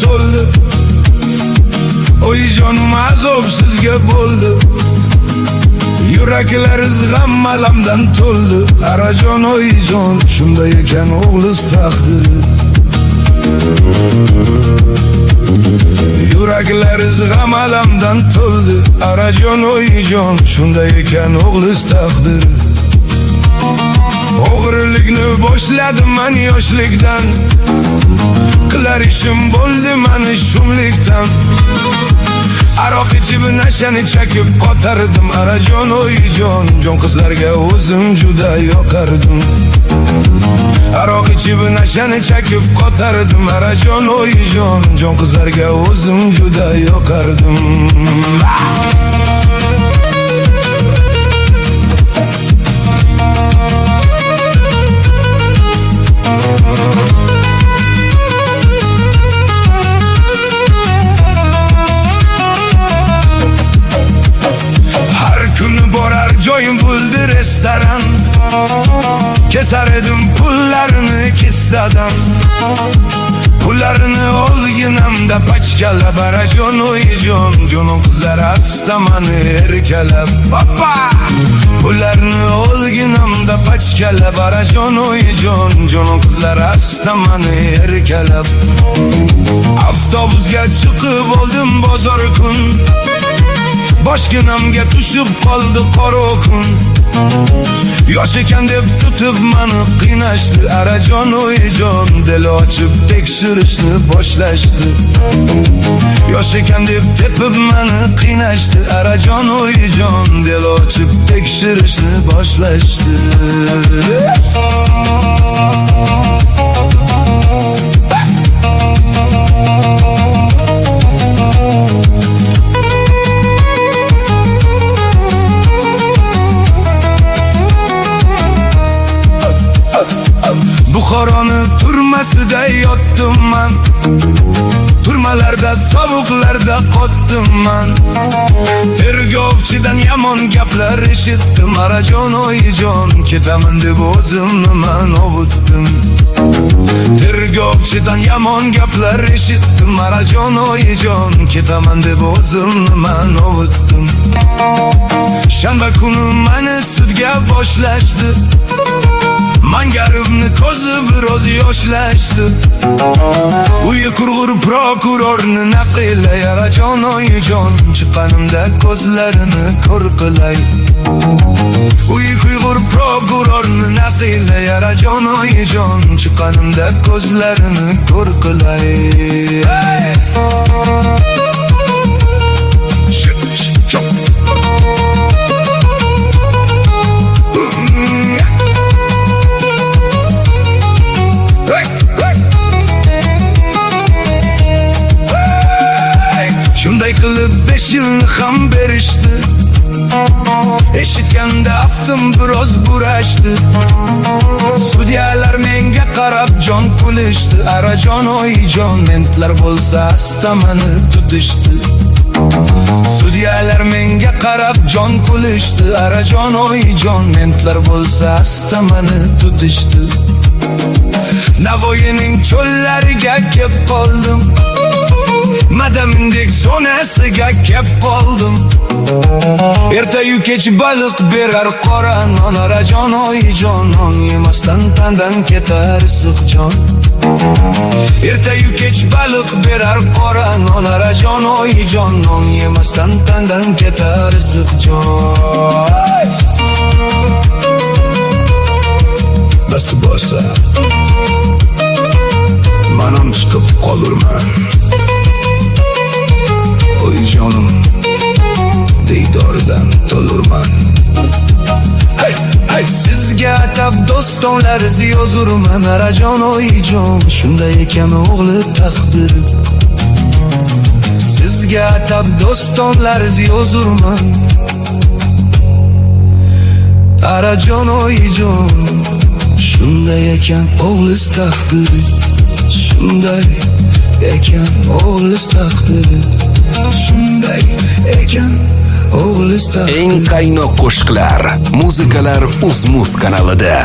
so'ldi. Oyijonim azob sizga bo'ldi. Yuraklar g'am alamdan to'ldi. Arajon oyijon, shunday ekan o'g'liz taqdiri. Yuraklar g'am alamdan to'ldi. Arajon oyijon, shunday ekan o'g'liz taqdiri. O'g'rilikni boshladim men yoshlikdan. Qilar ishim bo'ldi meni shumlikdan. Aroq ichib nashani chakib qotardim. Arajon oyijon, jon qizlarga o'zim juda yoqardim. Aroq ichib nashani chakib qotardim. Arajon oyijon, jon qizlarga o'zim juda yoqardim. Joyim bo'ldi restoran. Kesar edim pullarini kistadan. Pullarini olginamda pachkalab. Arajon oyijon, jonim qizlar asta mani erkalab. Baba! Pullarini olginamda pachkalab. Arajon oyijon, jonim qizlar asta mani erkalab. Avtobusga chiqib oldim bozor kun. Boshginamga tushib qoldi qora kun. Yosh ekan deb tutib meni qiynashdi. Arajon oyijon, dil ochib tekshirishni boshlashdi. Yosh ekan deb tepib meni qiynashdi. Arajon oyijon, dil ochib tekshirishni boshlashdi. Buxoroni turmasida yotdim man. Turmalarda sovuqlarda qotdim man. Tergovchidan yomon gaplar eshitdim. Arajon oyijon, ketaman deb o'zimni man ovutdim. Tergovchidan yomon gaplar eshitdim. Arajon oyijon, ketaman deb o'zimni man ovutdim. Shanba kuni meni sudga boshlashdi. Mangaribni ko'zi biroz yoshlashdi. Uyi qurg'ur prokurorni naqilay. Arajon oyijon, chiqqanimda ko'zlarini ko'r qilay. Uyi qurg'ur prokurorni naqilay. Arajon oyijon, chiqqanimda ko'zlarini ko'r qilay. Shunday qilib 5 yilni ham berishdi. Eshitganda aftim biroz burashdi. Sudyalar menga qarab jon kulishdi. Arajon oyijon, mentlar bo'lsa asta meni tutishdi. Sudyalar menga qarab jon kulishdi. Arajon oyijon, mentlar bo'lsa asta meni tutishdi. Navoiyning cho'llariga kelib qoldim. Madamindek zonasiga kelib qoldim. Ertayu kech baliq berar qora non. Arajon oyijon, non yemasdan tandan ketar issiq jon. Ertayu kech baliq berar qora non. Arajon oyijon, non yemasdan tandan ketar issiq jon. Bas bo'lsa manam chiqib qolurman. Oyijonim, diydoridan to'lurman. Sizga atab dostonlar yozurman. Arajon oyijon, shunday ekan o'g'li taqdiri. Sizga atab dostonlar yozurman. Arajon oyijon, shunday ekan o'g'liz taqdiri. Shunday ekan o'g'liz taqdiri. Shunday ekan o'g'liz taqdiri. Eng qaynoq qo'shiqlar, muzikalar UzMuz kanalida.